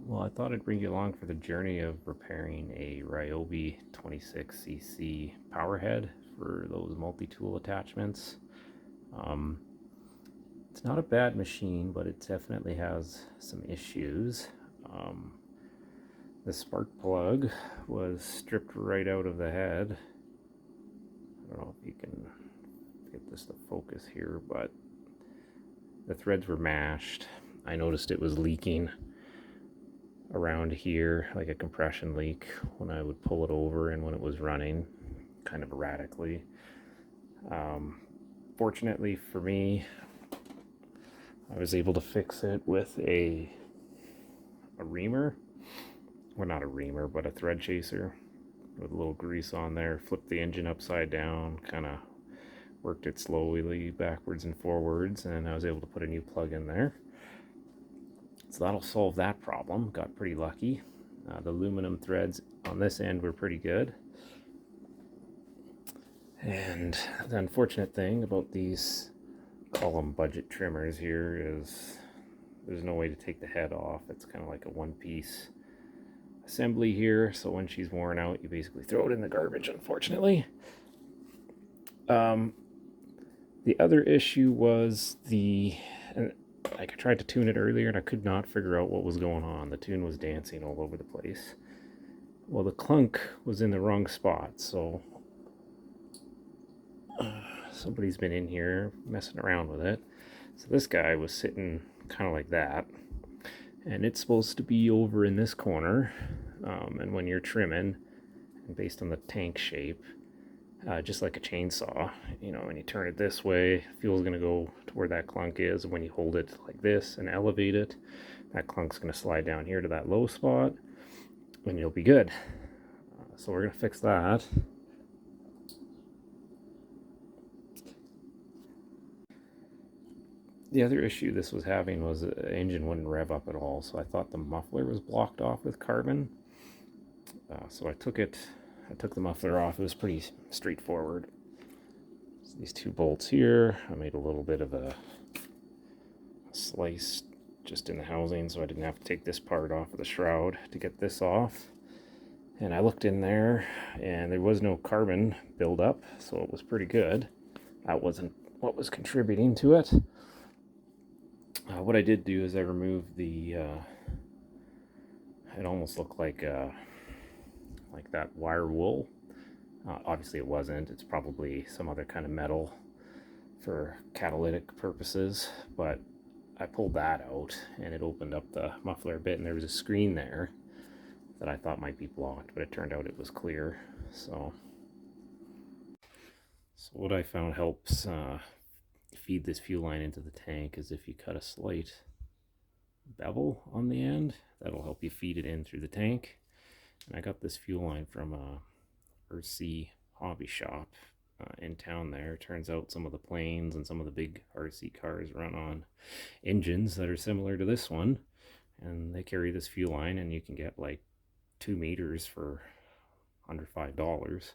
Well, I thought I'd bring you along for the journey of repairing a Ryobi 26cc power head for those multi-tool attachments. Um, it's not a bad machine, but it definitely has some issues. Um, the spark plug was stripped right out of the head. I don't know if you can get this to focus here, but the threads were mashed. I noticed it was leaking around here, like a compression leak, when I would pull it over and when it was running kind of erratically. Fortunately for me, I was able to fix it with a reamer, or not a reamer, but a thread chaser with a little grease on there. Flipped the engine upside down, kind of worked it slowly backwards and forwards, and I was able to put a new plug in there. So that'll solve that problem. Got pretty lucky. The aluminum threads on this end were pretty good. And the unfortunate thing about these, call them budget trimmers here, is there's no way to take the head off. It's kind of like a one-piece assembly here, so when she's worn out, you basically throw it in the garbage, unfortunately. The other issue was I tried to tune it earlier and I could not figure out what was going on. The tune was dancing all over the place. Well, the clunk was in the wrong spot, so somebody's been in here messing around with it. So this guy was sitting kind of like that, and it's supposed to be over in this corner. And when you're trimming, and based on the tank shape, just like a chainsaw, when you turn it this way, fuel's going to go to where that clunk is. When you hold it like this and elevate it, that clunk's going to slide down here to that low spot, and you'll be good. So we're going to fix that. The other issue this was having was the engine wouldn't rev up at all, so I thought the muffler was blocked off with carbon. So I took the muffler off. It was pretty straightforward. So these two bolts here, I made a little bit of a slice just in the housing, so I didn't have to take this part off of the shroud to get this off. And I looked in there, and there was no carbon buildup, so it was pretty good. That wasn't what was contributing to it. What I did do is I removed the, it almost looked like that wire wool. Obviously it wasn't. It's probably some other kind of metal for catalytic purposes, but I pulled that out and it opened up the muffler a bit, and there was a screen there that I thought might be blocked, but it turned out it was clear. So what I found helps feed this fuel line into the tank is if you cut a slight bevel on the end, that'll help you feed it in through the tank. And I got this fuel line from a RC hobby shop in town there. Turns out some of the planes and some of the big RC cars run on engines that are similar to this one, and they carry this fuel line, and you can get like 2 meters for under $5.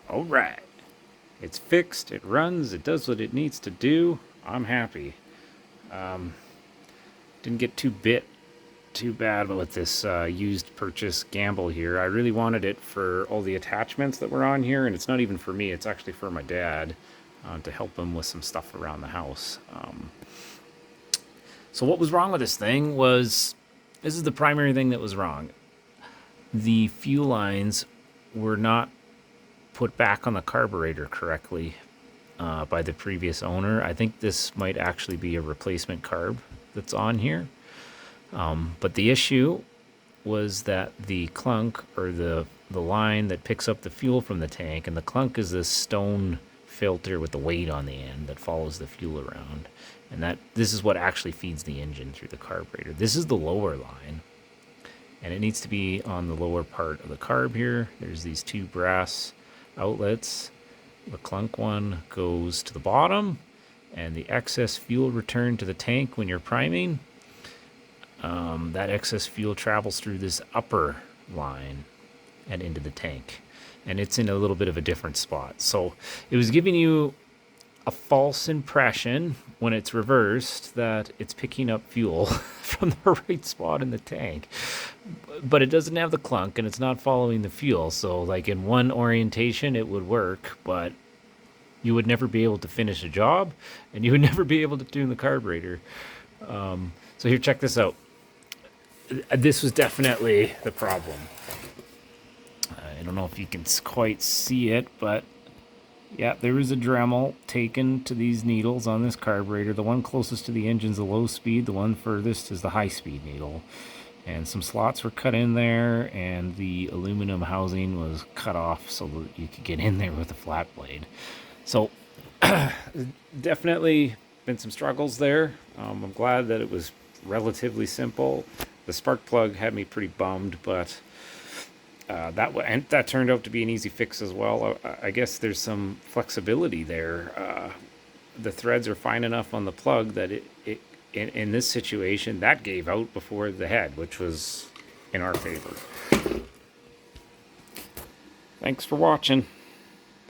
All right, it's fixed, it runs, it does what it needs to do. I'm happy. Didn't get too too bad with this used purchase gamble here. I really wanted it for all the attachments that were on here, and it's not even for me, it's actually for my dad to help him with some stuff around the house. So what was wrong with this thing was, this is the primary thing that was wrong. The fuel lines were not put back on the carburetor correctly by the previous owner. I think this might actually be a replacement carb that's on here. But the issue was that the clunk, or the line that picks up the fuel from the tank, and the clunk is this stone filter with the weight on the end that follows the fuel around. And this is what actually feeds the engine through the carburetor. This is the lower line, and it needs to be on the lower part of the carb here. There's these two brass outlets. The clunk one goes to the bottom, and the excess fuel returned to the tank when you're priming. That excess fuel travels through this upper line and into the tank, and it's in a little bit of a different spot. So it was giving you a false impression when it's reversed that it's picking up fuel from the right spot in the tank, but it doesn't have the clunk and it's not following the fuel. So like in one orientation it would work, but you would never be able to finish a job, and you would never be able to tune the carburetor. So here, check this out. This was definitely the problem. I don't know if you can quite see it, but yeah, there is a Dremel taken to these needles on this carburetor. The one closest to the engine is the low speed. The one furthest is the high speed needle. And some slots were cut in there, and the aluminum housing was cut off so that you could get in there with a flat blade. So definitely been some struggles there. I'm glad that it was relatively simple. The spark plug had me pretty bummed, but that turned out to be an easy fix as well. I guess there's some flexibility there. The threads are fine enough on the plug that in this situation, that gave out before the head, which was in our favor. Thanks for watching.